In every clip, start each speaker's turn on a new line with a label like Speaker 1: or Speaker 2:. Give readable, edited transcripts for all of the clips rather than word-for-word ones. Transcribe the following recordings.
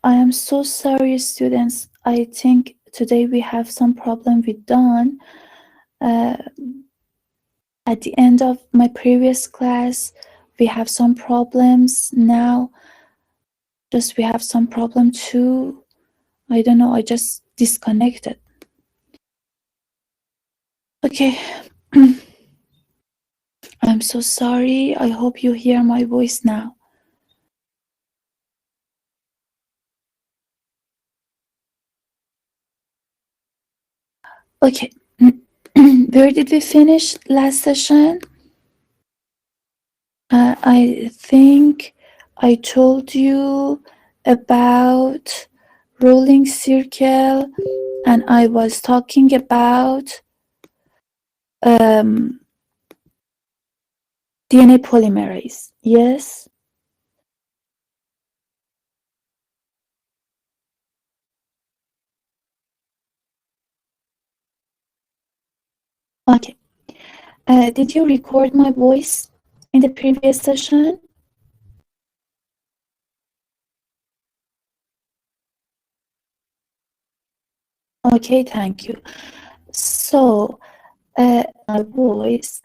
Speaker 1: I am so sorry, students. I think today we have some problem with Dawn. At the end of my previous class, we have some problems. Now, we have some problem too. I don't know, I just disconnected. Okay. I'm so sorry. I hope you hear my voice now. Okay. Where did we finish last session? I think I told you about rolling circle, and I was talking about DNA polymerase. Yes? Okay. Did you record my voice in the previous session? Okay, thank you. So, my voice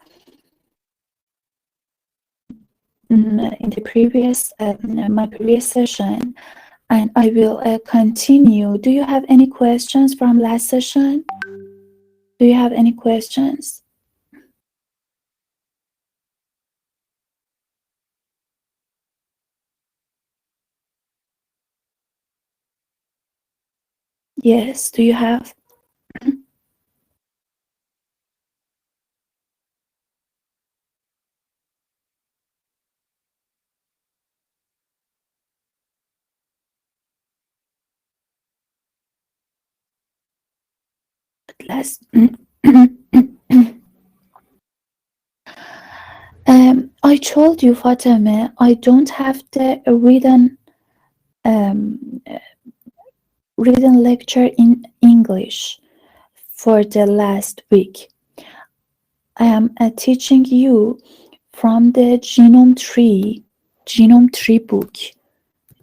Speaker 1: in the previous my previous session, and I will continue. Do you have any questions from last session? Do you have any questions? Yes, do you have? Last I told you, Fatima, I don't have the written lecture in English for the last week. I am teaching you from the genome tree book,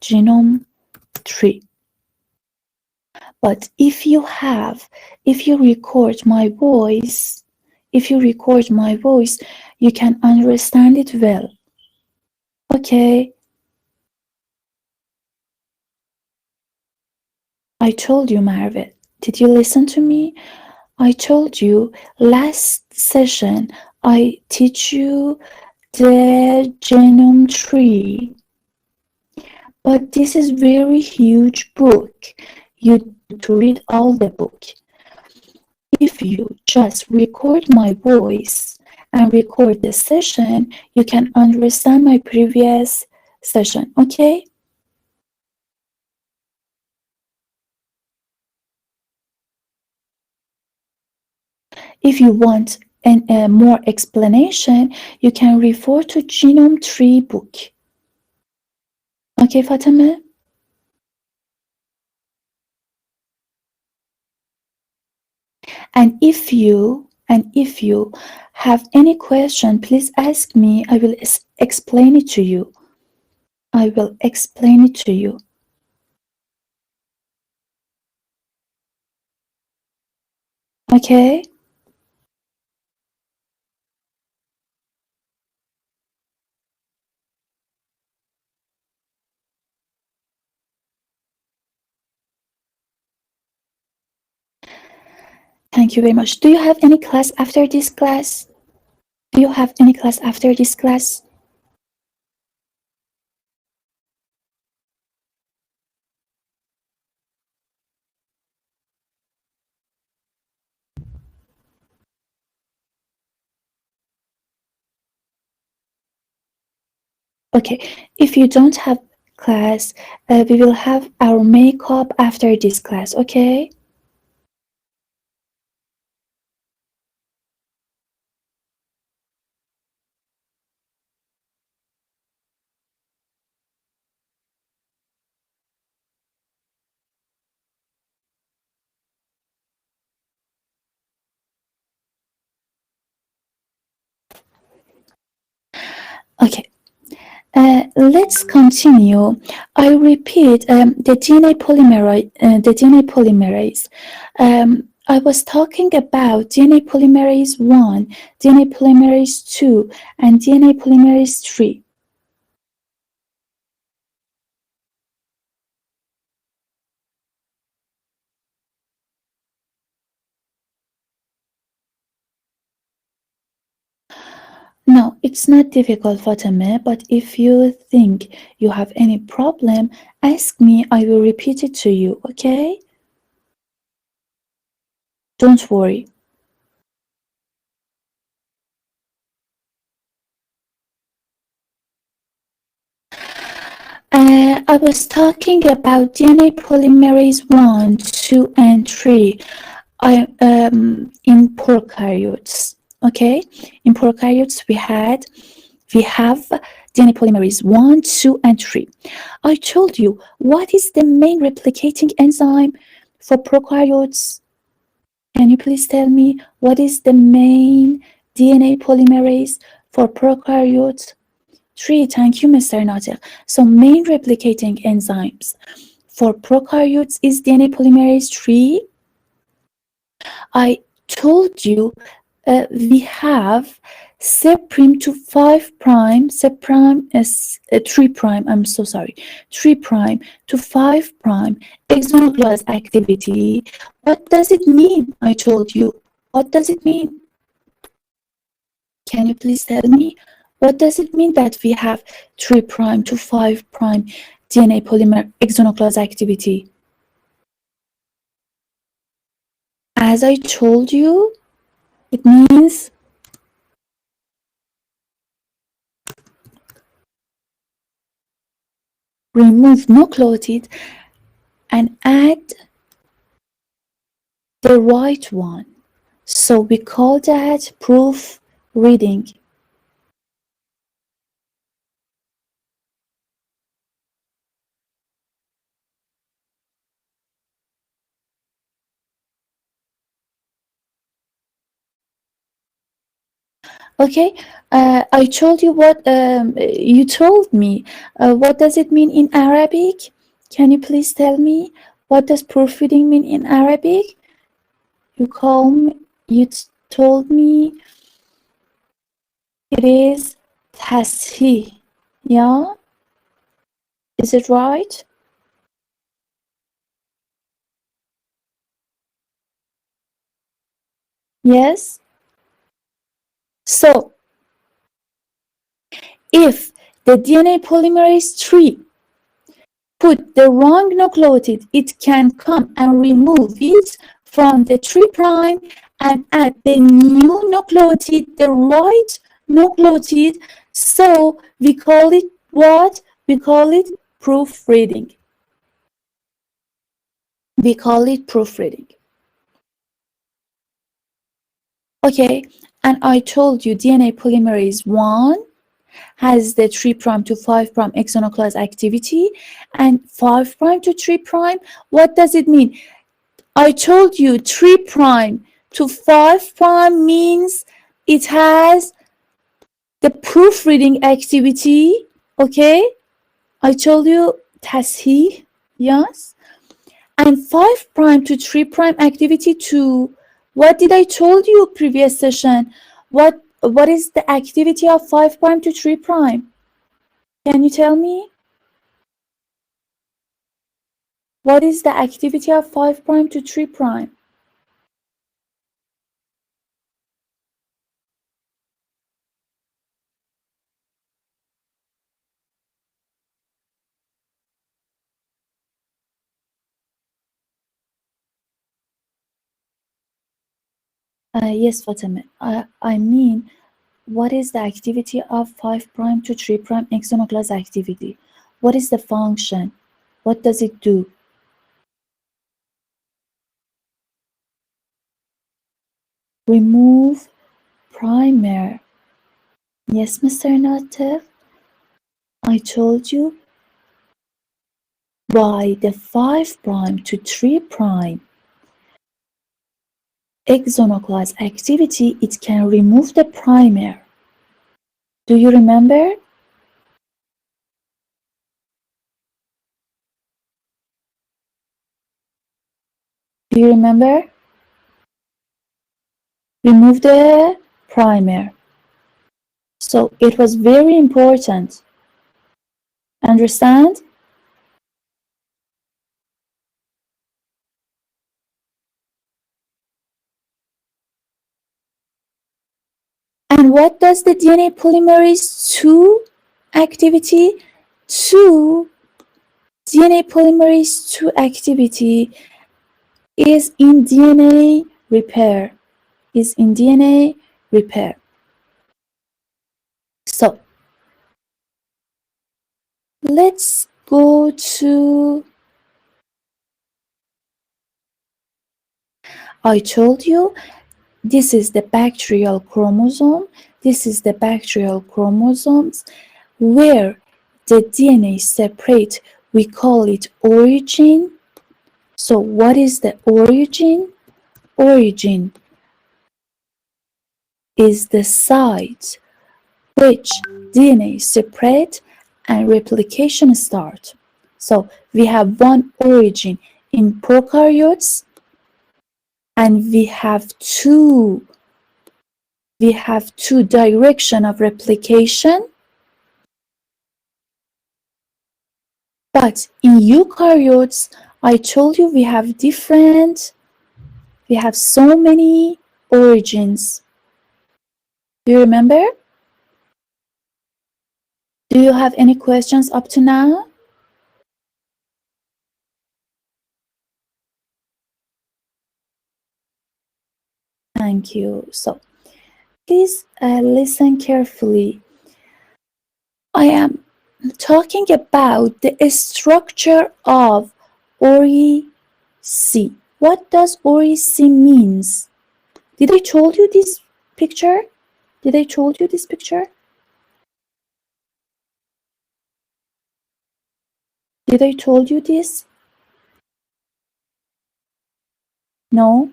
Speaker 1: genome tree. But if you record my voice, you can understand it well. Okay? I told you, Marve. Did you listen to me? I told you last session I teach you the genome tree. But this is very huge book. You need to read all the book. If you just record my voice and record the session, you can understand my previous session, okay? If you want more explanation, you can refer to genome tree book. Okay, Fatima? And if you have any question, please ask me. I will explain it to you. Okay? Thank you very much. Do you have any class after this class? Okay, if you don't have class, we will have our makeup after this class, okay? Okay, Let's continue. I repeat the DNA polymerase. I was talking about DNA polymerase 1, DNA polymerase 2, and DNA polymerase 3. No, it's not difficult, Fatima, but if you think you have any problem, ask me. I will repeat it to you, okay? Don't worry. I was talking about DNA polymerase 1, 2, and 3 in prokaryotes. Okay? In prokaryotes, we have DNA polymerase 1, 2, and 3. I told you, what is the main replicating enzyme for prokaryotes? Can you please tell me what is the main DNA polymerase for prokaryotes? 3. Thank you, Mr. Natil. So main replicating enzymes for prokaryotes is DNA polymerase 3. I told you we have prime to 5 prime, prime is 3 prime, I'm so sorry, 3 prime to 5 prime exonuclease activity. What does it mean? I told you. What does it mean? Can you please tell me? What does it mean that we have 3 prime to 5 prime DNA polymer exonuclease activity? As I told you, it means remove nucleotide and add the right one. So we call that proof reading. Okay, I told you what you told me. What does it mean in Arabic? Can you please tell me what does proofreading mean in Arabic? You told me it is tasheeh. Yeah, is it right? Yes. So if the DNA polymerase 3 put the wrong nucleotide, it can come and remove it from the 3 prime and add the new nucleotide, the right nucleotide. So we call it what? We call it proofreading. We call it proofreading. Okay, and I told you DNA polymerase 1 has the 3 prime to 5 prime exonuclease activity, and 5 prime to 3 prime. What does it mean? I told you 3 prime to 5 prime means it has the proofreading activity. Okay, I told you tasheeh, yes, and 5 prime to 3 prime activity too. What did I told you previous session? What is the activity of 5 prime to 3 prime? Can you tell me? What is the activity of 5 prime to 3 prime? Yes, Fatima. I mean, what is the activity of 5 prime to 3 prime exonuclease activity? What is the function? What does it do? Remove primer. Yes, Mr. Natif, I told you by the 5 prime to 3 prime exonuclease activity, it can remove the primer. Do you remember? Do you remember? Remove the primer. So it was very important. Understand? And what does the DNA polymerase II activity? DNA polymerase II activity is in DNA repair. So let's go to, I told you this is the bacterial chromosome. This is the bacterial chromosomes where the DNA separate. We call it origin. So what is the origin? Origin is the site which DNA separate and replication start. So we have one origin in prokaryotes and we have two direction of replication. But in eukaryotes, I told you we have so many origins. Do you remember? Do you have any questions up to now? Thank you. So please listen carefully. I am talking about the structure of ORI-C. What does ORI-C means? Did I told you this picture? Did I told you this picture? Did I told you this? No?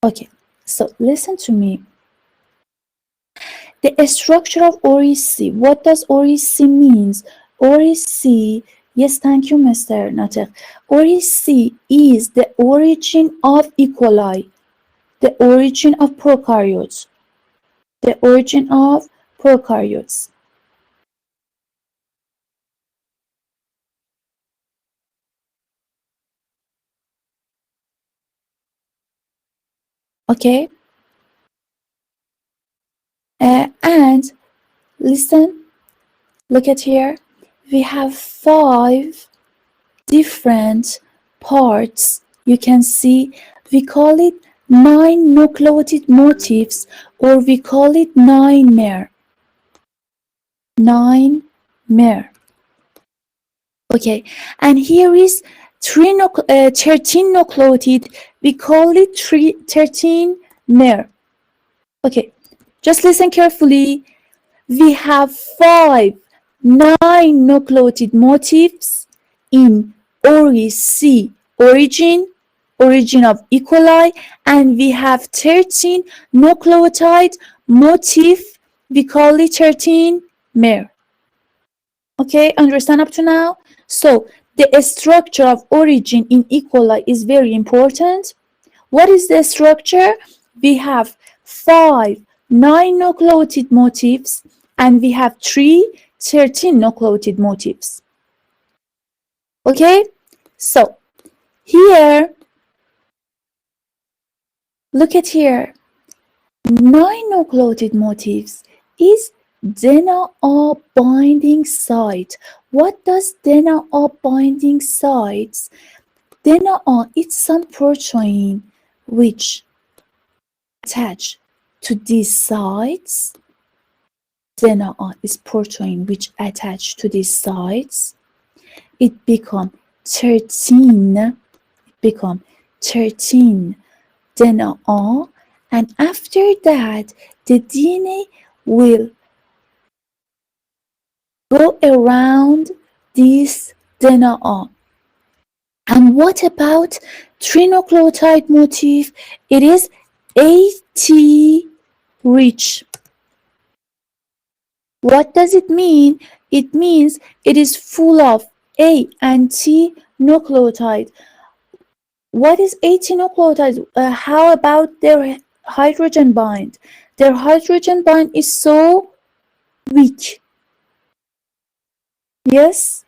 Speaker 1: Okay, so listen to me. The structure of ORI-C. What does ORI-C means? ORI-C, yes, thank you, Mr. Natek. ORI-C is the origin of E. coli, the origin of prokaryotes, the origin of prokaryotes. Okay? And listen, look at here. We have 5 different parts. You can see we call it 9 nucleotide motifs, or we call it 9-mer. 9-mer. Okay, and here is 13 nucleotide. We call it 13-mer. Okay, just listen carefully. We have 9 nucleotide motifs in ORI-C origin of E. coli, and we have 13 nucleotide motif. We call it 13-mer. Okay, understand up to now? So the structure of origin in E. coli is very important. What is the structure? We have 9 nucleotide motifs, and we have 13 nucleotide motifs. Okay, so here, look at here. 9 nucleotide motifs is DNA binding site. What does DNA binding sites? DNA is some protein which attach to these sites. DNA is protein which attach to these sites. It become 13 DNA, and after that the DNA will go around this DNA. And what about trinucleotide motif, it is AT rich. What does it mean? It means it is full of A and T nucleotide. What is AT nucleotide? How about their hydrogen bind? Their hydrogen bind is so weak. Yes?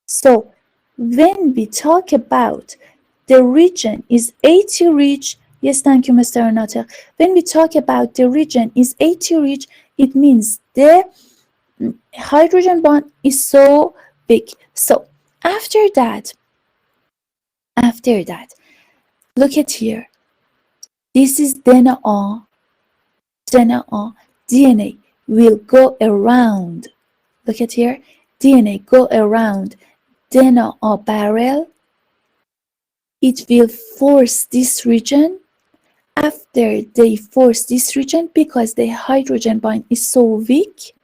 Speaker 1: So when we talk about the region is AT rich, yes, thank you, Mr. Renata. When we talk about the region is AT rich, it means the hydrogen bond is so big. So after that, look at here. This is DNA. DNA will go around. Look at here. DNA go around DNA barrel. It will force this region. After they force this region, because the hydrogen bond is so weak,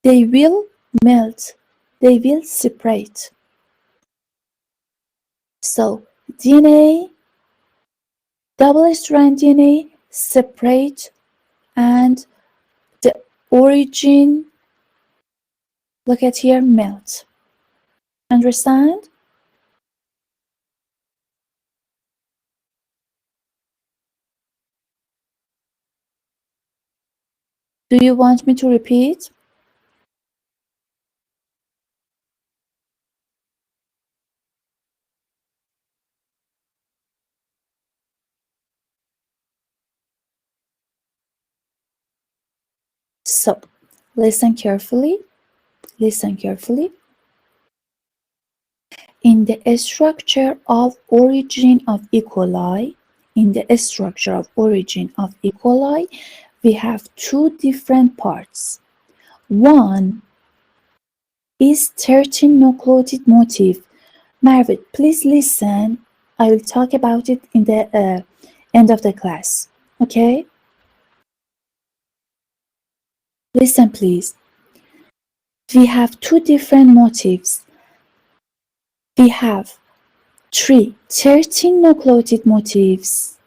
Speaker 1: they will melt. They will separate. So DNA, double-strand DNA, separate, and the origin, look at here, melt. Understand? Do you want me to repeat? So, listen carefully. Listen carefully. In the structure of origin of E. coli, we have two different parts. One is 13 nucleotide motif. Marvin, please listen. I will talk about it in the end of the class. Okay? Listen, please. We have two different motifs. We have 13 nucleotide motifs,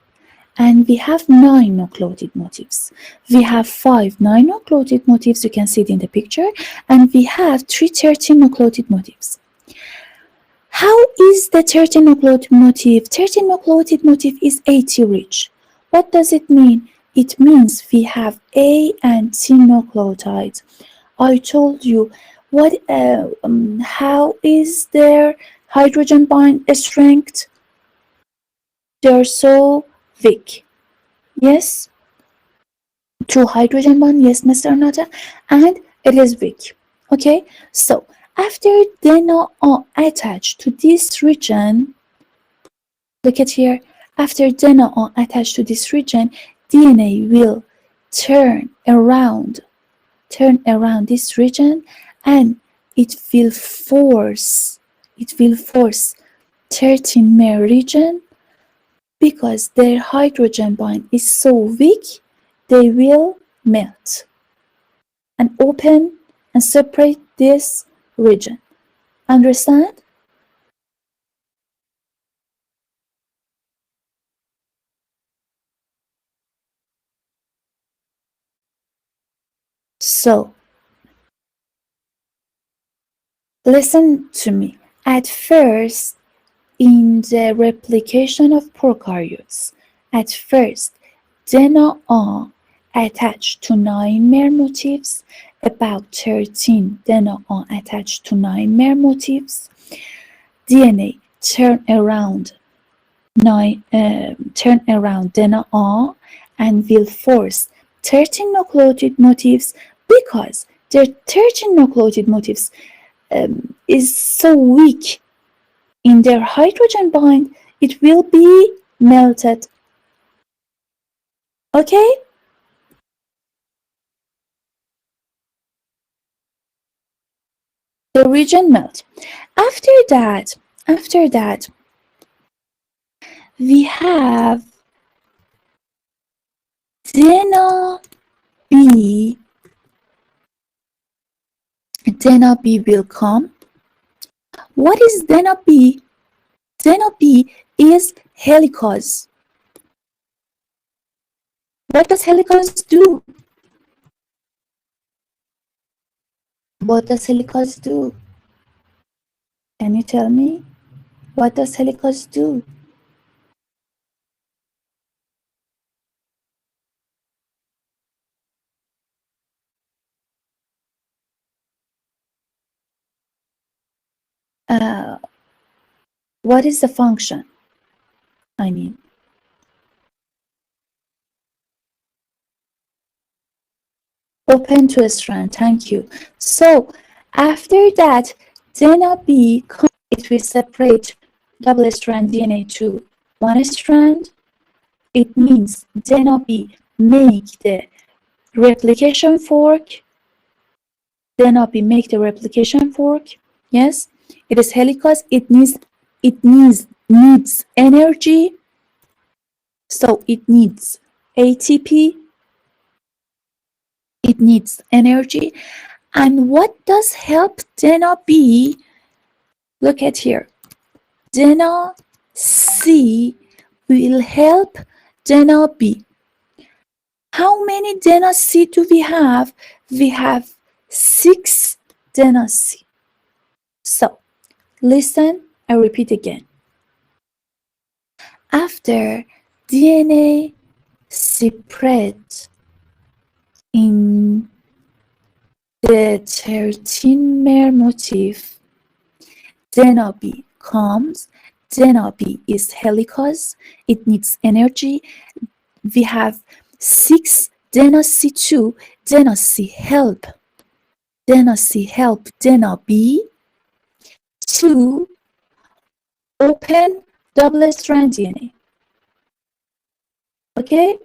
Speaker 1: and we have 9 nucleotide motifs. We have 5 9 nucleotide motifs, you can see it in the picture, and we have 3 13 nucleotide motifs. How is the 13 nucleotide motif? 13 nucleotide motif is AT rich. What does it mean? It means we have A and T nucleotides. I told you how is their hydrogen bond strength? They're so weak. Yes? 2 hydrogen bond, yes, Mr. Nata, and it is weak. Okay? So after DNA are attached to this region, look at here. After DNA are attached to this region, DNA will turn around this region, and it will force 13-mer region. Because their hydrogen bond is so weak, they will melt and open and separate this region. Understand? So, listen to me. At first, in the replication of prokaryotes, DNA attached to 9-mer motifs, about 13 DNA attached to 9-mer motifs. DNA turn around DNA and will force 13 nucleotide motifs, because the 13 nucleotide motifs is so weak in their hydrogen bond, it will be melted. Okay? The region melt. After that, we have DNA B. DNA B will come. What is DNA B? DNA B is helicase. What does helicase do? What does helicase do? Can you tell me? What does helicase do? What is the function? I mean, open to a strand. Thank you. So after that, DNA B, it will separate double strand DNA to one strand. It means DNA B make the replication fork. DNA B make the replication fork. Yes, it is helicase. It needs energy. So it needs ATP. It needs energy. And what does help DNA B? Look at here. DNA C will help DNA B. How many DNA C do we have? We have 6 DNA C. So listen, I repeat again. After DNA spread in the 13-mer motif, DNA B comes. DNA B is helicase. It needs energy. We have 6 DNA C2. DNA C help. DNA C help DNA B to open double-strand DNA. Okay?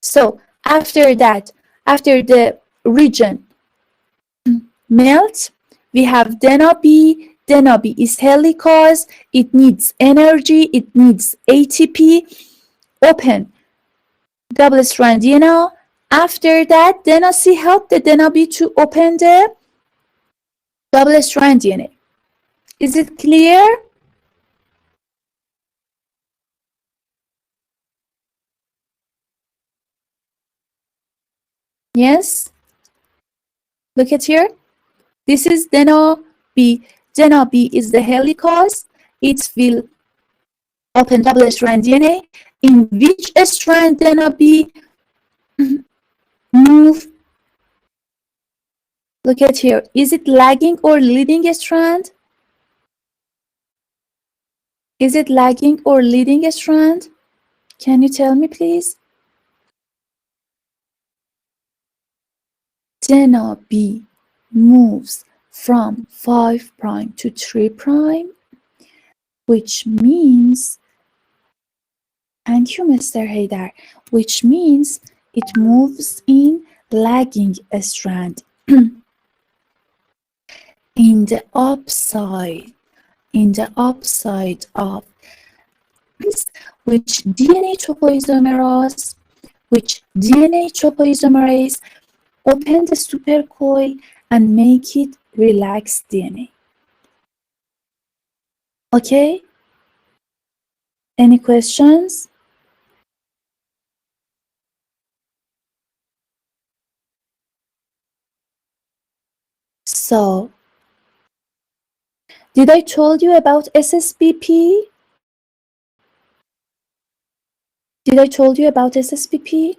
Speaker 1: So after that, after the region melts, we have DNA B. DNA B is helicase. It needs energy. It needs ATP. Open double-strand DNA. After that, DNA C help the DNA B to open the double-strand DNA. Is it clear? Yes? Look at here. This is DNA B. DNA B is the helicase. It will open double-strand DNA. In which strand DNA B move? Look at here. Is it lagging or leading a strand? Is it lagging or leading a strand? Can you tell me, please? DNA B moves from 5' to 3', which means, thank you, Mr. Haydar, which means it moves in lagging a strand. in the upside of this, which DNA topoisomerase open the supercoil and make it relaxed DNA. Okay? Any questions? So, did I told you about SSBP? Did I told you about SSBP?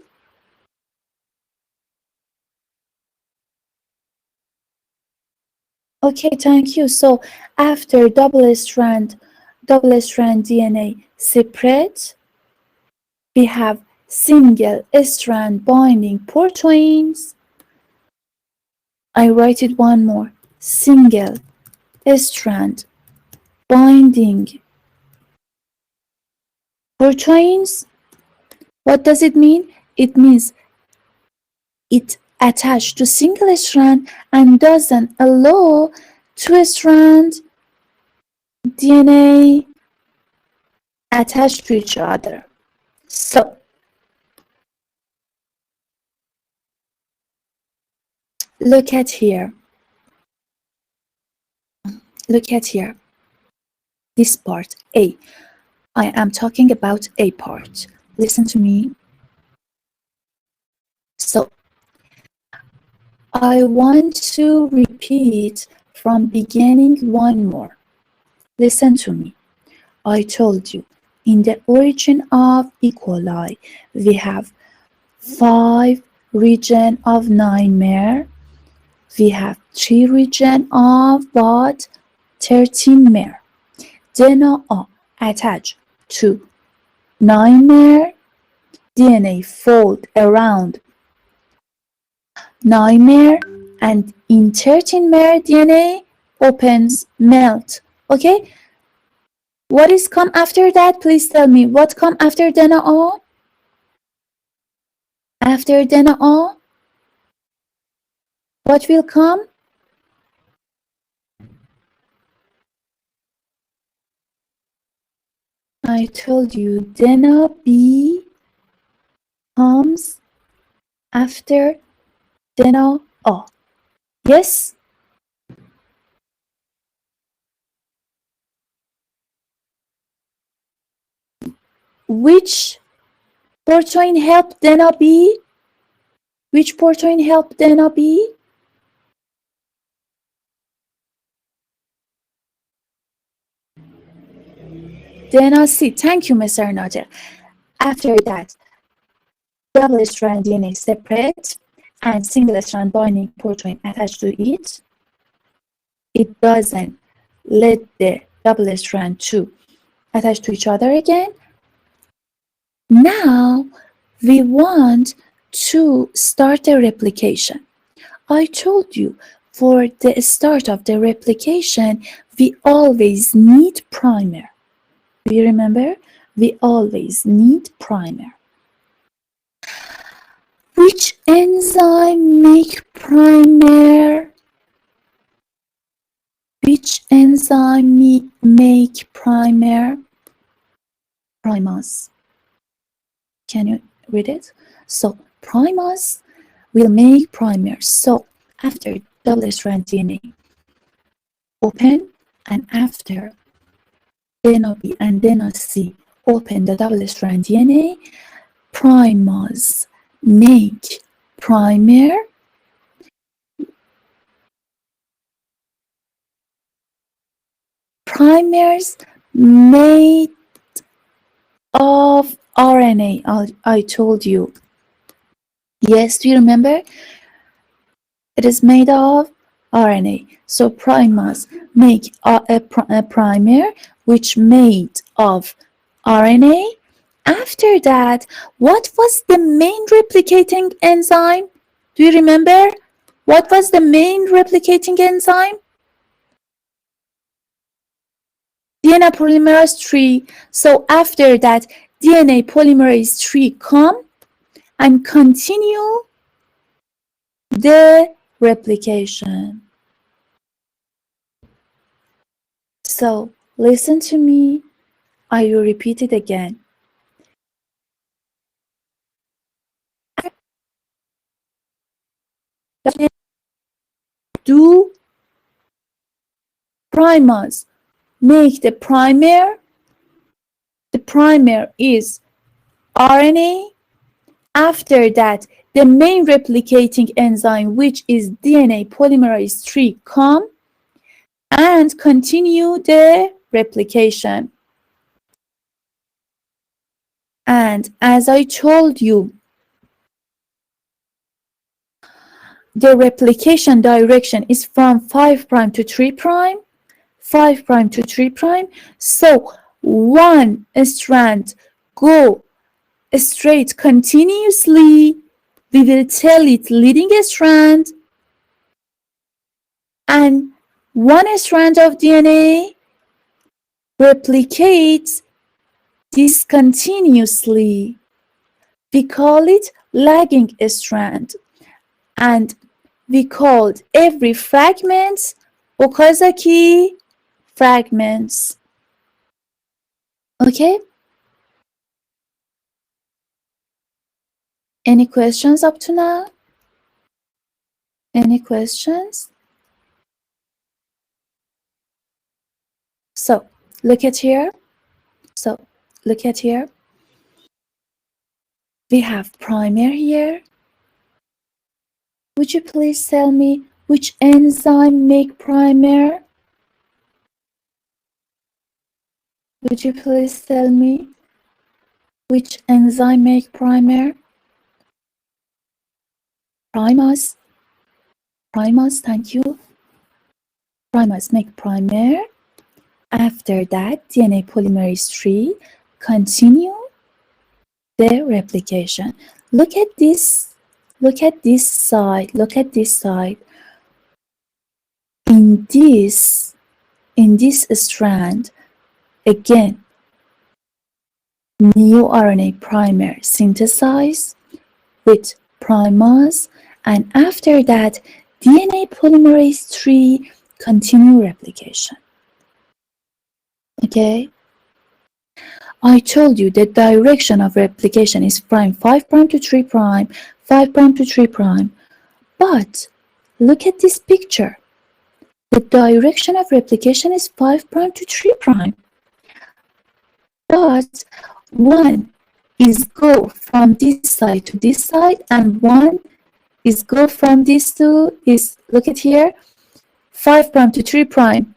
Speaker 1: Okay, thank you. So after double-strand DNA separate, we have single-strand binding proteins. I write it one more. Single-strand binding proteins. What does it mean? It means it attached to single strand and doesn't allow two-strand DNA attached to each other. So, look at here. Look at here. This part A. I am talking about A part. Listen to me. So, I want to repeat from beginning one more. Listen to me. I told you, in the origin of E. coli, we have 5 regions of 9 mer. We have 3 regions of what? 13 mer. DNA attached to 9 mer. DNA fold around 9 mer, and in 13 mer DNA opens, melt. Okay? What is come after that? Please tell me. What come after DNA? After DNA, what will come? I told you DNA B comes after DNA A. Yes? Which protein help DNA B? Which protein help DNA B? DNA C. Thank you, Mr. Nader. After that, double-strand DNA separate and single-strand binding protein attached to it. It doesn't let the double-strand to attach to each other again. Now, we want to start the replication. I told you, for the start of the replication, we always need primer. Do you remember? We always need primer. Which enzyme make primer? Which enzyme make primer? Primase. Can you read it? So primase will make primer. So after double-strand DNA open, and after DNA B and DNA C open the double-strand DNA, primase make primer. Primers made of RNA. I told you. Yes, do you remember? It is made of RNA. So primase make a primer which made of RNA. After that, what was the main replicating enzyme? Do you remember? What was the main replicating enzyme? DNA polymerase III. So after that, DNA polymerase III come and continue the replication. So listen to me. I will repeat it again. Do primers make the primer? The primer is RNA. After that, the main replicating enzyme, which is DNA polymerase III, come and continue the replication. And as I told you, the replication direction is from 5' to 3', 5' to 3'. So one strand go straight continuously. We will tell it leading strand, and one strand of DNA replicates discontinuously. We call it lagging strand, and we called every fragment Okazaki fragments. Okay? Any questions up to now? Any questions? So, look at here. So, Look at here. We have primer here. Would you please tell me which enzyme make primer? Would you please tell me which enzyme make primer? Primase. Primase, thank you. Primase make primer. After that, DNA polymerase III continue the replication. Look at this. Look at this side. Look at this side. In this strand, again, new RNA primer synthesized with primase, and after that, DNA polymerase III continue replication. Okay? I told you the direction of replication is prime 5' to 3', 5' to 3'. But look at this picture. The direction of replication is 5' to 3'. But one is go from this side to this side, and one is go from this to is, look at here, 5' to 3'.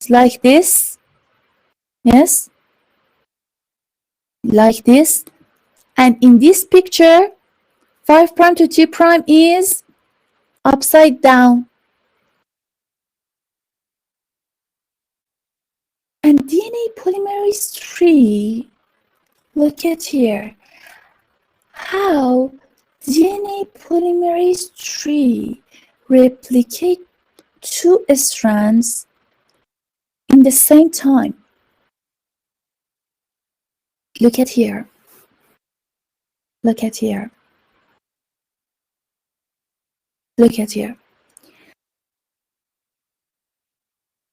Speaker 1: It's like this. Yes? Like this. And in this picture, 5' to 2' is upside down. And DNA polymerase III, look at here, how DNA polymerase III replicate two strands in the same time. Look at here. Look at here. Look at here.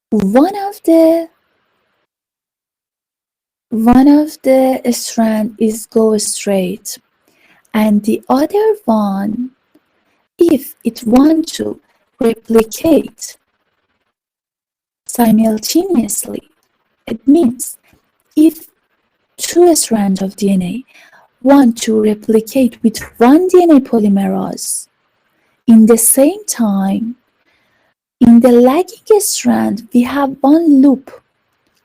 Speaker 1: One of the strand is go straight, and the other one, if it want to replicate simultaneously, it means if two strands of DNA want to replicate with one DNA polymerase in the same time, in the lagging strand, we have one loop.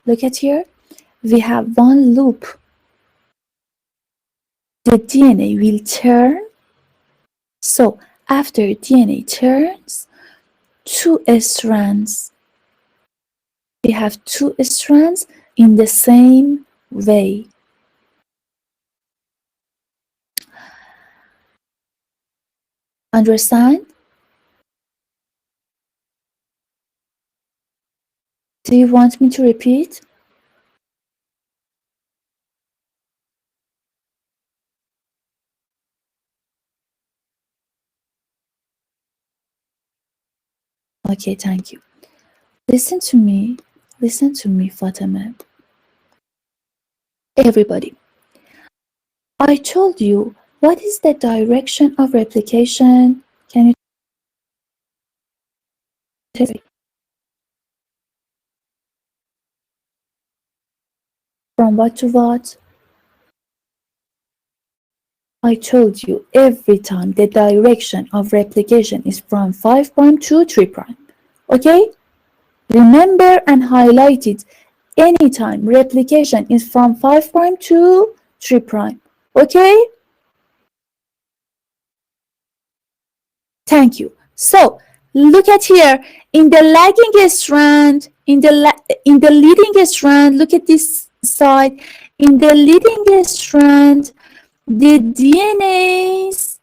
Speaker 1: Look at here. We have one loop. The DNA will turn. So after DNA turns, two strands. We have two strands in the same way. Understand? Do you want me to repeat? Okay, thank you. Listen to me, Fatima. Everybody, I told you what is the direction of replication. Can you tell me? From what to what? I told you every time the direction of replication is from 5' to 3'. Okay? Remember and highlight it anytime replication is from 5' to 3'. Okay? Thank you. So, look at here. In the lagging strand, in the leading strand, look at this side. In the leading strand, the DNA's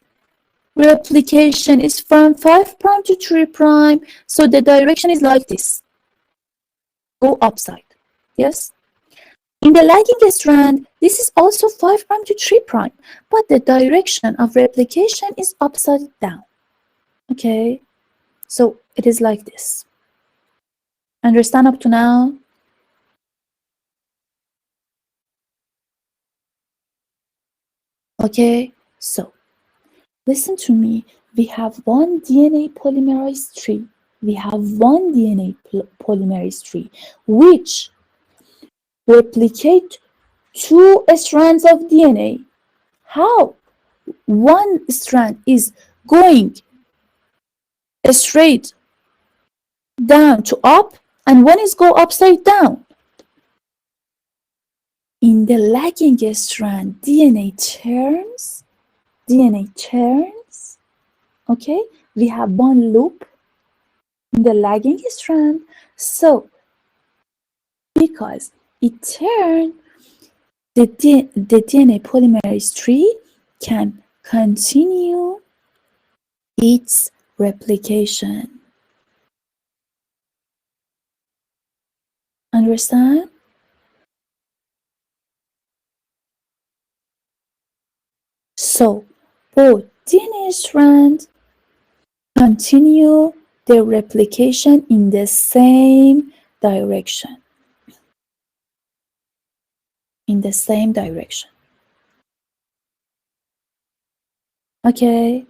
Speaker 1: replication is from 5' to 3'. So the direction is like this. Go upside. Yes? In the lagging strand, this is also 5' to 3', but the direction of replication is upside down. Okay? So it is like this. Understand up to now? Okay? So, listen to me. We have one DNA polymerase III. We have one DNA polymerase III, which replicate two strands of DNA. How? One strand is going straight down to up, and one is go upside down. In the lagging strand, DNA turns, okay? We have one loop in the lagging strand. So, because it turned, the DNA polymerase III can continue its replication. Understand? So, both DNA strands continue their replication in the same direction. Okay?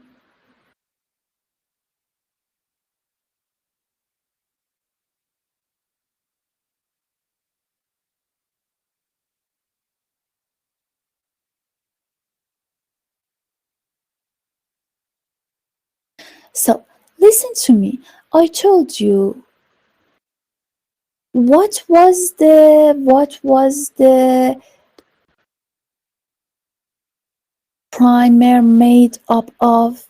Speaker 1: So, listen to me. I told you what was the primer made up of?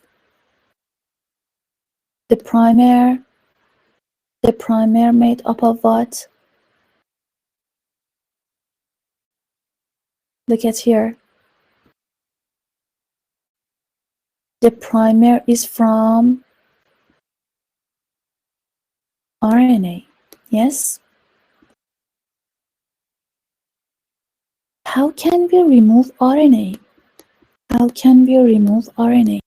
Speaker 1: The primer made up of what? Look at here. The primer is from RNA. Yes? How can we remove RNA? How can we remove RNA?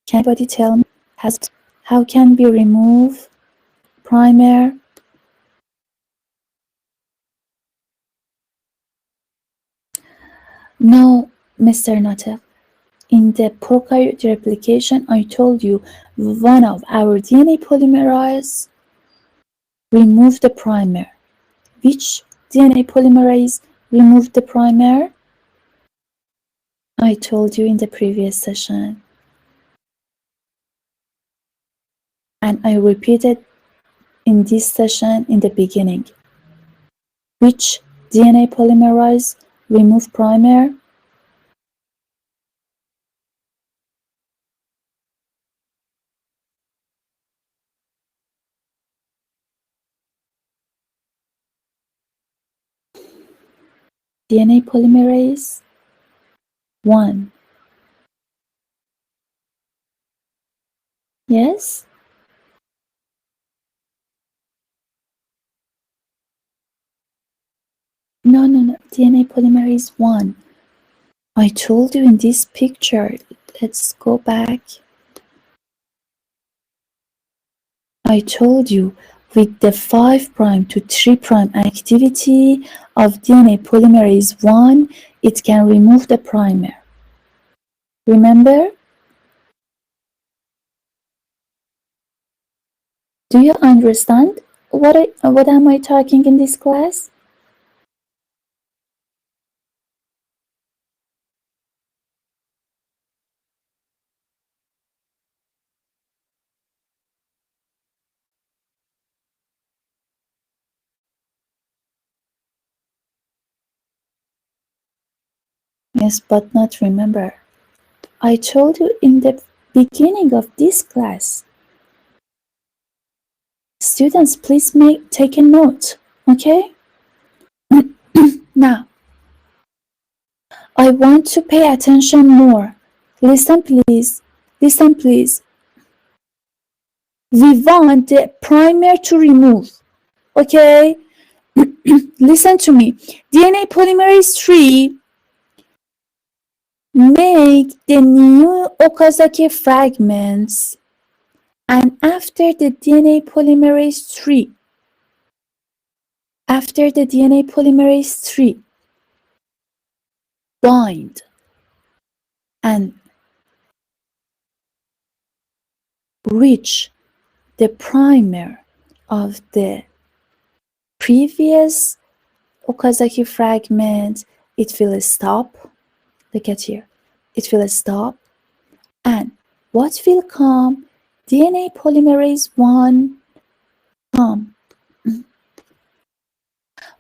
Speaker 1: Can anybody tell me how can we remove primer? No, Mr. Natev. In the prokaryote replication, I told you one of our DNA polymerase removed the primer. Which DNA polymerase removed the primer? I told you in the previous session. And I repeated in this session in the beginning. Which DNA polymerase removed primer? DNA polymerase 1. Yes? No. DNA polymerase 1. I told you in this picture. Let's go back. I told you with the 5' to 3' activity of DNA polymerase 1, it can remove the primer. Remember? Do you understand what am I talking in this class? Yes, but not remember. I told you in the beginning of this class. Students, please take a note, okay? Now, I want to pay attention more. Listen, please. Listen, please. We want the primer to remove, okay? Listen to me. DNA polymerase III make the new Okazaki fragments, and after the DNA polymerase III, bind and reach the primer of the previous Okazaki fragment, it will stop. Look at here. It will stop. And what will come? DNA polymerase 1 come.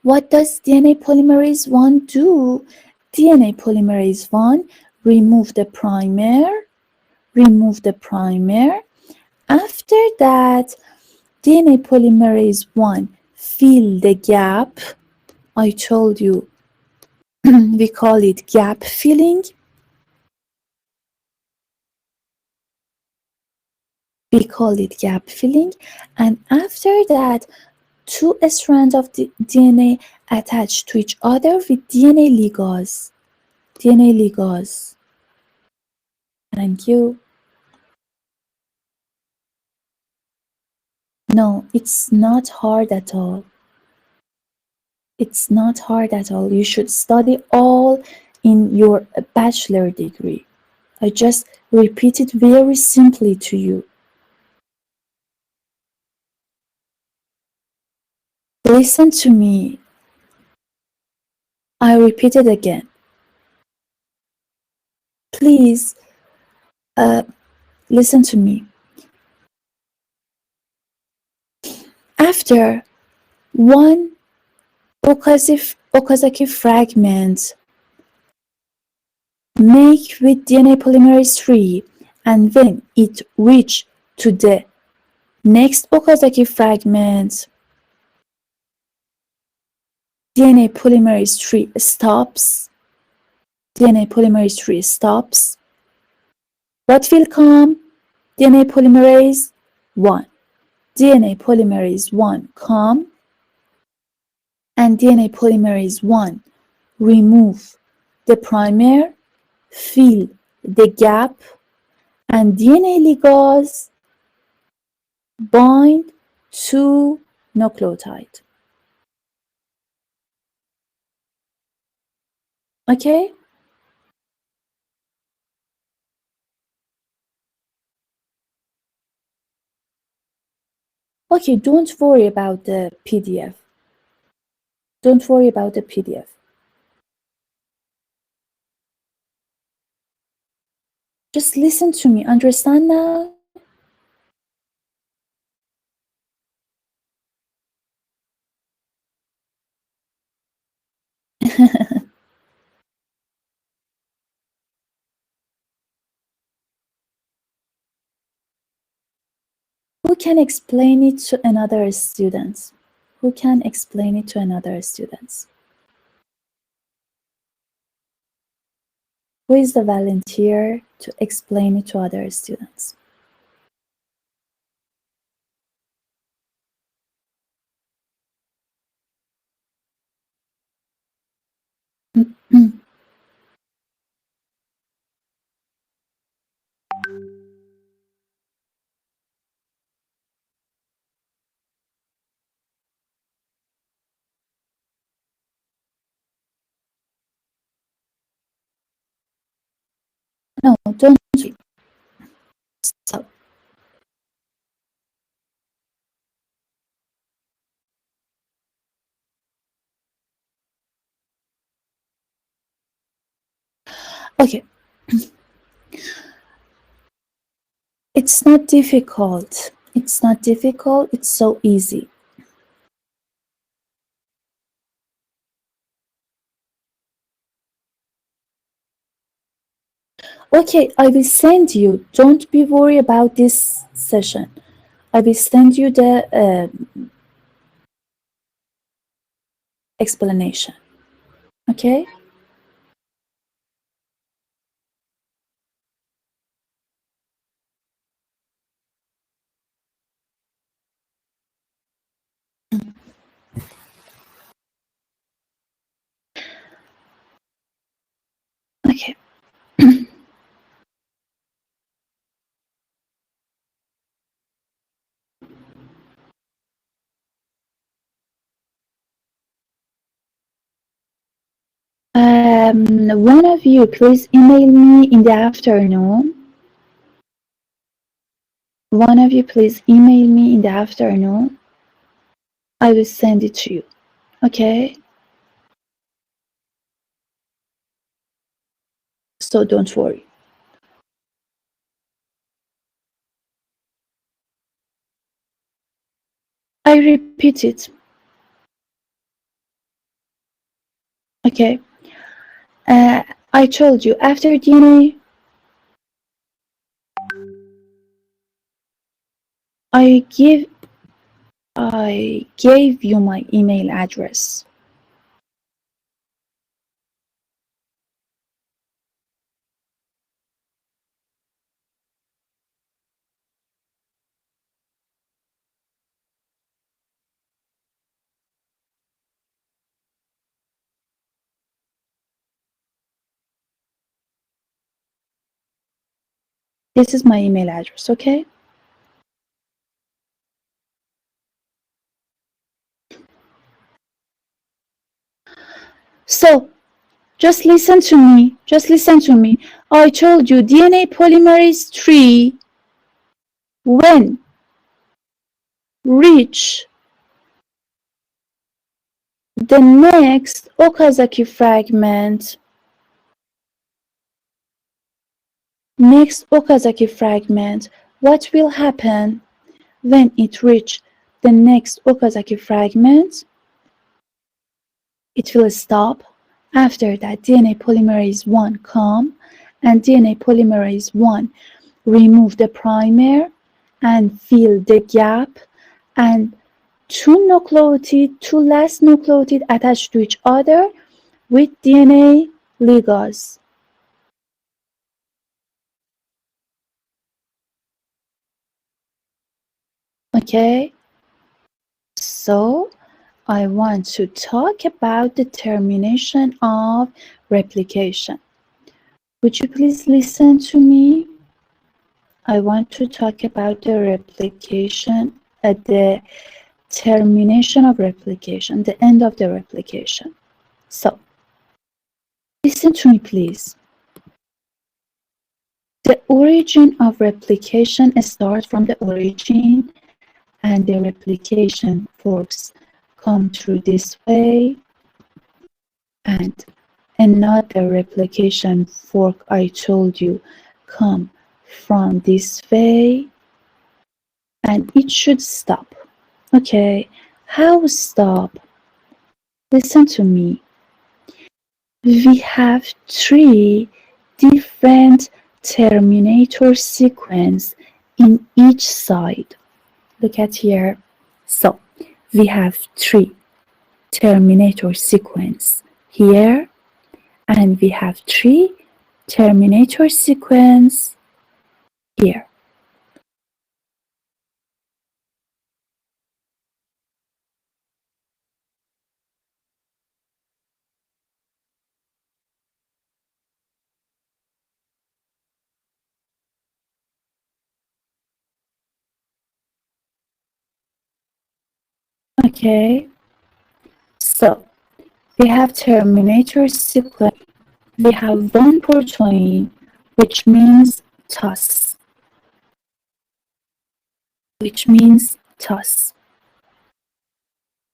Speaker 1: What does DNA polymerase 1 do? DNA polymerase 1 remove the primer. After that, DNA polymerase 1 fill the gap. I told you we call it gap filling. And after that, two strands of the DNA attach to each other with DNA ligase. Thank you. No, it's not hard at all. You should study all in your bachelor degree. I just repeat it very simply to you. Listen to me. I repeat it again. Please, listen to me. After one Okazaki fragment make with DNA polymerase 3, and when it reach to the next Okazaki fragment, DNA polymerase 3 stops. What will come? DNA polymerase 1. DNA polymerase 1 come, and DNA polymerase 1 remove the primer, fill the gap, and DNA ligase bind to nucleotide. Okay? Okay, don't worry about the PDF. Just listen to me. Understand now? Who can explain it to another student? Who is the volunteer to explain it to other students? No, don't read. Stop. Okay. It's not difficult. It's so easy. Okay, I will send you. Don't be worried about this session. I will send you the explanation. Okay? Okay. One of you, please email me in the afternoon. I will send it to you. Okay? So don't worry. I repeat it. Okay. I told you after DNA, I gave you my email address. This is my email address, okay? So, just listen to me. Just listen to me. I told you DNA polymerase 3 when reach the next Okazaki fragment. What will happen when it reach the next Okazaki fragment? It will stop. After that, DNA polymerase 1 come, and DNA polymerase 1 remove the primer and fill the gap, and two last nucleotide attached to each other with DNA ligase. Okay, so I want to talk about the termination of replication. Would you please listen to me? I want to talk about the replication at the termination of replication, the end of the replication. So, listen to me, please. The origin of replication starts from the origin, and the replication forks come through this way, and another replication fork I told you come from this way, and it should stop. Okay, how stop? Listen to me. We have three different terminator sequence in each side. Look at here. So we have three terminator sequence here, and we have three terminator sequence here. Okay, so we have terminator sequence. We have one protein, which means TOS.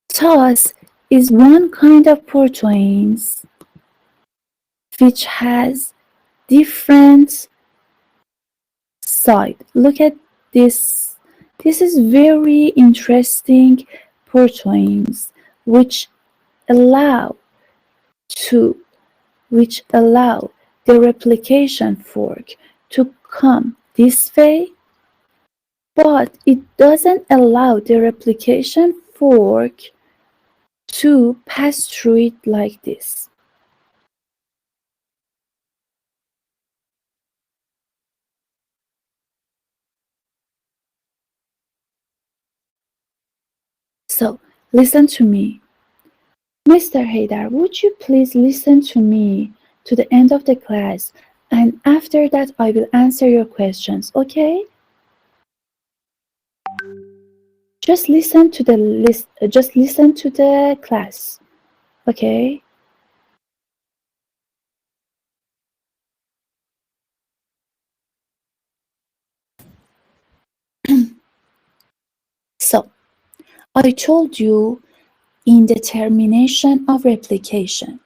Speaker 1: TOS is one kind of proteins which has different side. Look at this. This is very interesting proteins which allow the replication fork to come this way, but it doesn't allow the replication fork to pass through it like this. So, listen to me. Mr. Haidar, would you please listen to me to the end of the class, and after that I will answer your questions, okay? Just listen to the class, okay? So, I told you in the termination of replication.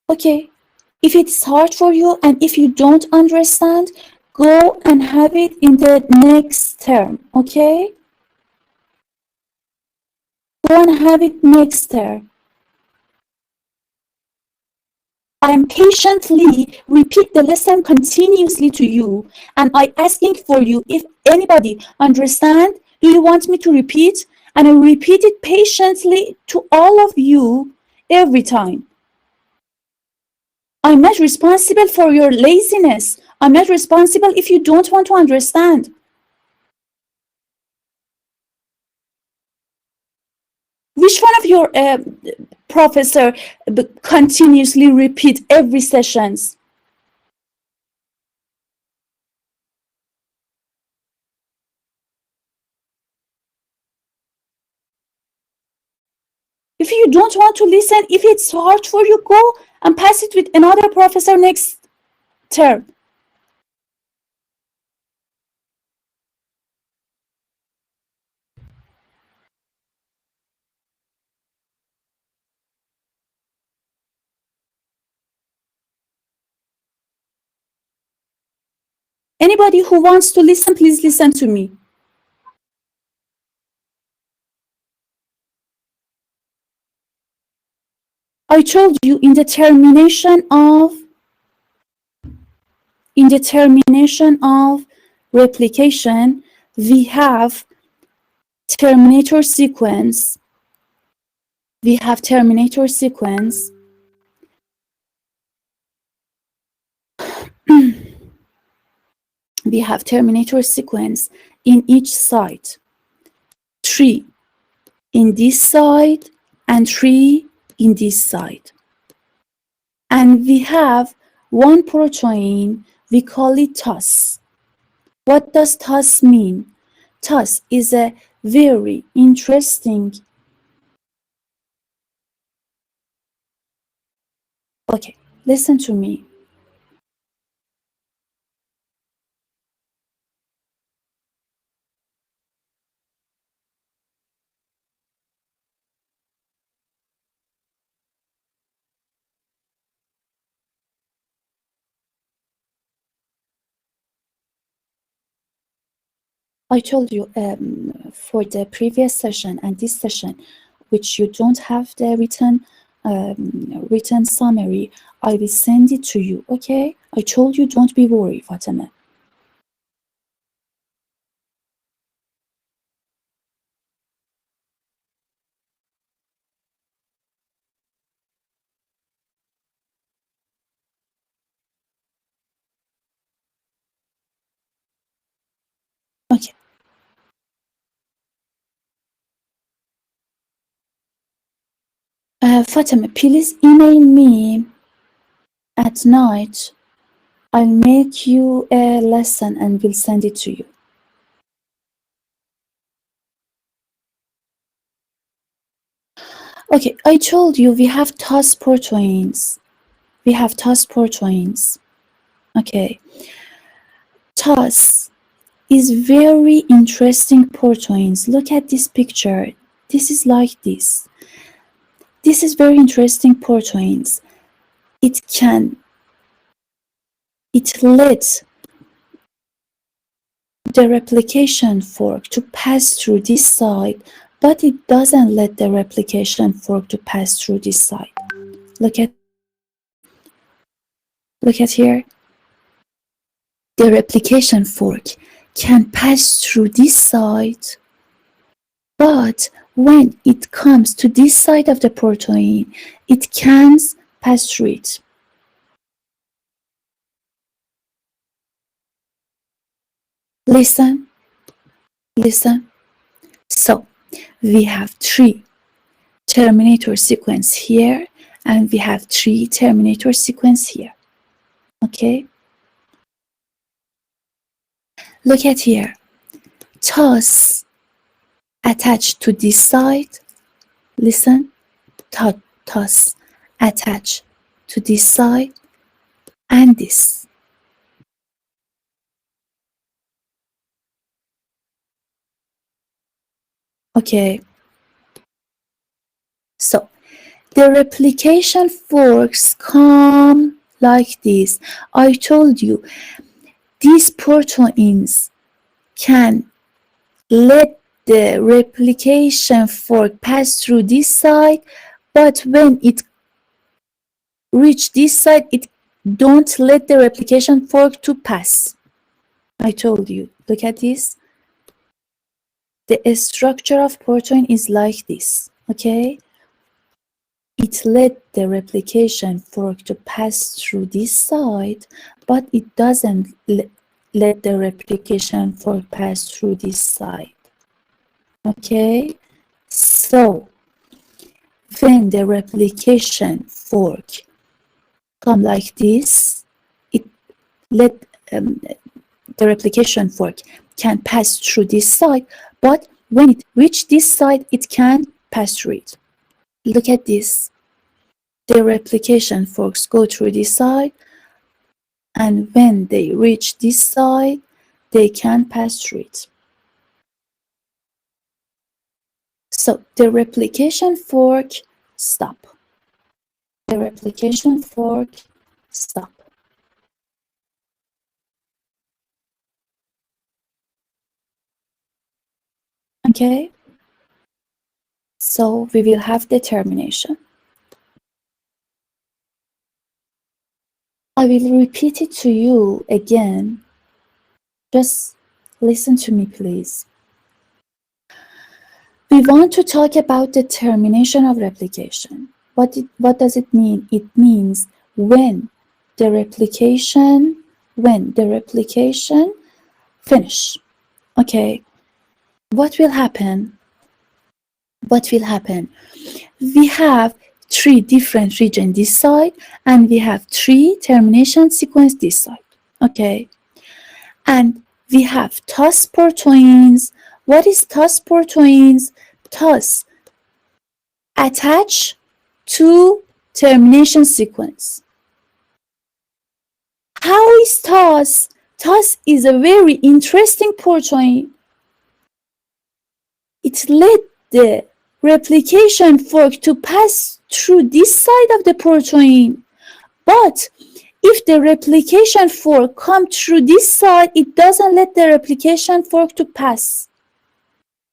Speaker 1: Okay, if it's hard for you and if you don't understand, go and have it in the next term, okay? Go and have it next term. I'm patiently repeat the lesson continuously to you, and I asking for you if anybody understand. Do you want me to repeat? And I repeat it patiently to all of you every time. I'm not responsible for your laziness. I'm not responsible if you don't want to understand. Which one of your professor continuously repeat every sessions? If you don't want to listen, if it's hard for you, go and pass it with another professor next term. Anybody who wants to listen, please listen to me. I told you in the termination of replication, we have terminator sequence. We have terminator sequence. We have terminator sequence in each side. 3 in this side and 3 in this side. And we have one protein, we call it TOS. What does TOS mean? TOS is a very interesting. Okay, listen to me. I told you for the previous session and this session, which you don't have the written summary, I will send it to you, okay? I told you, don't be worried, Fatima. Okay. Fatima, please email me at night. I'll make you a lesson and will send it to you. Okay, I told you we have TOS proteins. We have TOS proteins. Okay. TOS is very interesting proteins. Look at this picture. This is like this. This is very interesting proteins. It lets the replication fork to pass through this side, but it doesn't let the replication fork to pass through this side. Look at here. The replication fork can pass through this side, but when it comes to this side of the protein, it can't pass through it. Listen. So we have 3 terminator sequence here, and we have 3 terminator sequence here. Okay? Look at here. TOS attached to this side. Listen. TOS attached to this side and this. Okay, so the replication forks come like this. I told you these proteins can let the replication fork pass through this side, but when it reach this side, it don't let the replication fork to pass. I told you, look at this. The structure of protein is like this, okay? It let the replication fork to pass through this side, but it doesn't let the replication fork pass through this side. Okay, so when the replication fork come like this, it let the replication fork can pass through this side, but when it reach this side, it can't pass through it. Look at this. The replication forks go through this side, and when they reach this side, they can pass through it. So the replication fork stop. The replication fork stop. Okay? So we will have the termination. I will repeat it to you again. Just listen to me, please. We want to talk about the termination of replication. What does it mean? It means when the replication finish. Okay, what will happen? What will happen? We have 3 different regions this side, and we have 3 termination sequence this side. Okay, and we have TOS proteins. What is TOS proteins? TOS attach to termination sequence. How is TOS? TOS is a very interesting protein. It let the replication fork to pass through this side of the protein, but if the replication fork comes through this side, it doesn't let the replication fork to pass.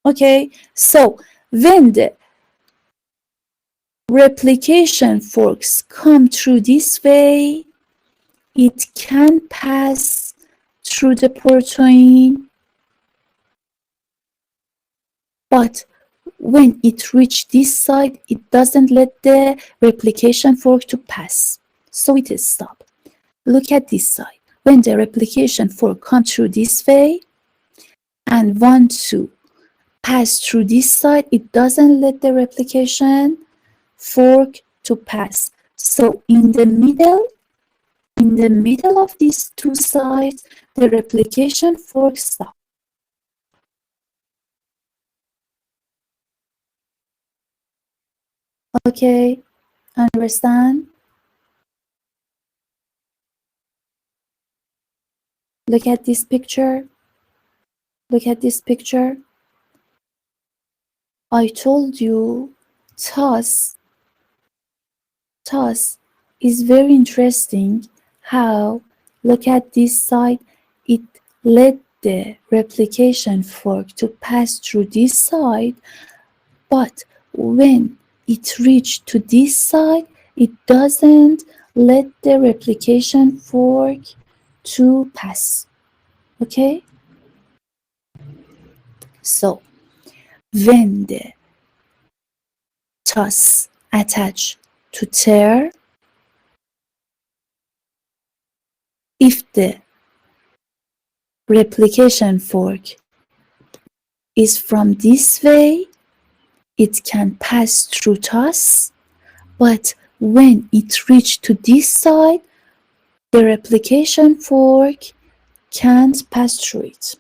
Speaker 1: Okay, so when the replication forks come through this way, it can pass through the protein, but when it reaches this side, it doesn't let the replication fork to pass, so it is stopped. Look at this side. When the replication fork comes through this way and wants to pass through this side, it doesn't let the replication fork to pass. So in the middle of these 2 sides, the replication fork stops. Okay, understand? Look at this picture. Look at this picture. I told you TOS is very interesting. How, look at this side, it let the replication fork to pass through this side, but when it reached to this side, it doesn't let the replication fork to pass. Okay? So when the TOS attach to tear, if the replication fork is from this way, it can pass through TOS, but when it reaches to this side, the replication fork can't pass through it.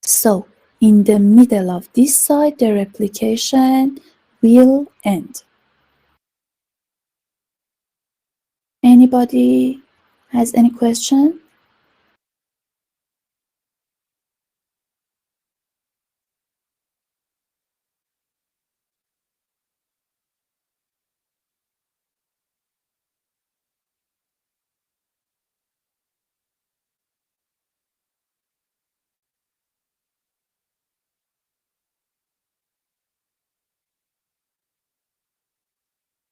Speaker 1: So in the middle of this side, the replication will end. Anybody has any question?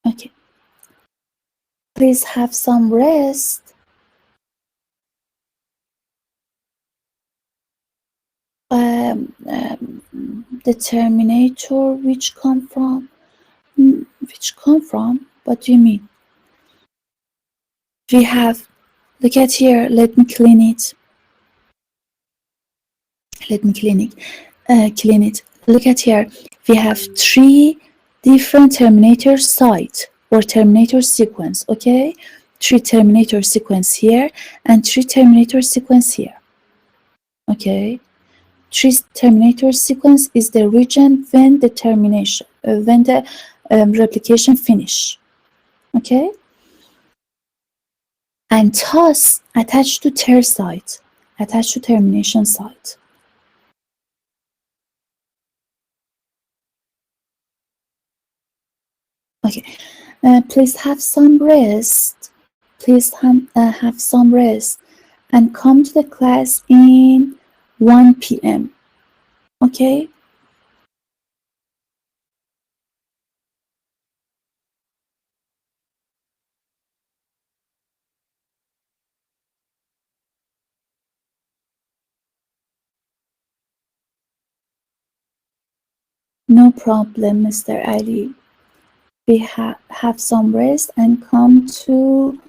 Speaker 1: Okay. Please have some rest. The Terminator, which come from? Which come from? What do you mean? We have, look at here, let me clean it. Let me clean it. Look at here. We have 3 different terminator sites or terminator sequence, okay? 3 terminator sequence here and 3 terminator sequence here, okay? 3 terminator sequence is the region when the termination, when the replication finish, okay? And thus attached to ter site, attached to termination site. Okay, please have some rest. Please have some rest and come to the class in 1 p.m. Okay? No problem, Mr. Ali. We have some rest and come to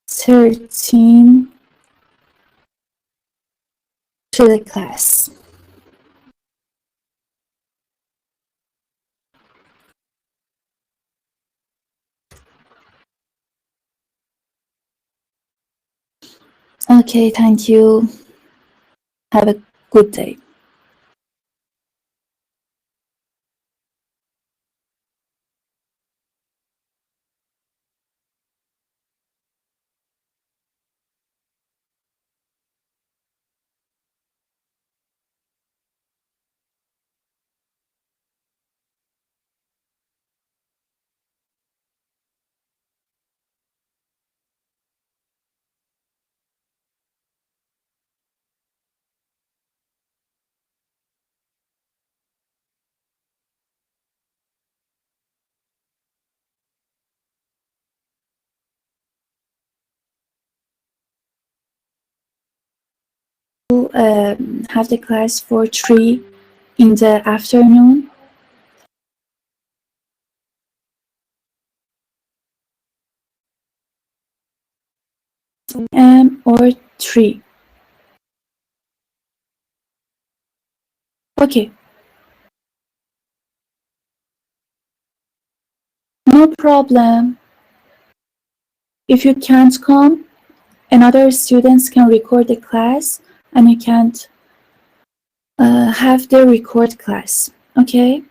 Speaker 1: 13 to the class. Okay, thank you. Have a good day. Have the class for 3 in the afternoon. Or 3. Okay, no problem. If you can't come, another students can record the class and you can't have the record class. Okay?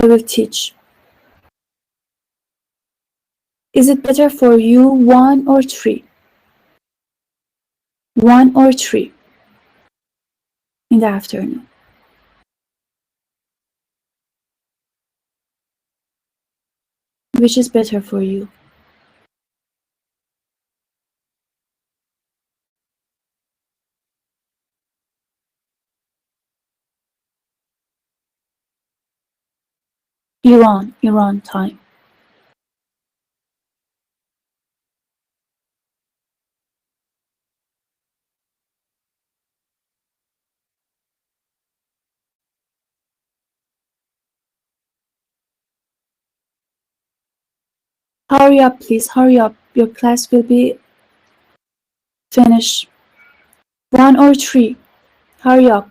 Speaker 1: I will teach. Is it better for you 1 or 3? 1 or 3 in the afternoon. Which is better for you? Iran time. Hurry up, please, hurry up. Your class will be finished. 1 or 3. Hurry up.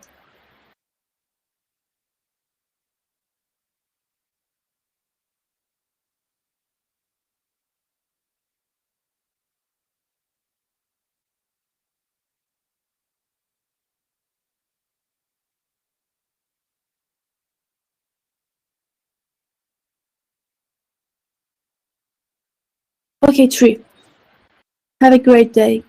Speaker 1: Okay, 3. Have a great day.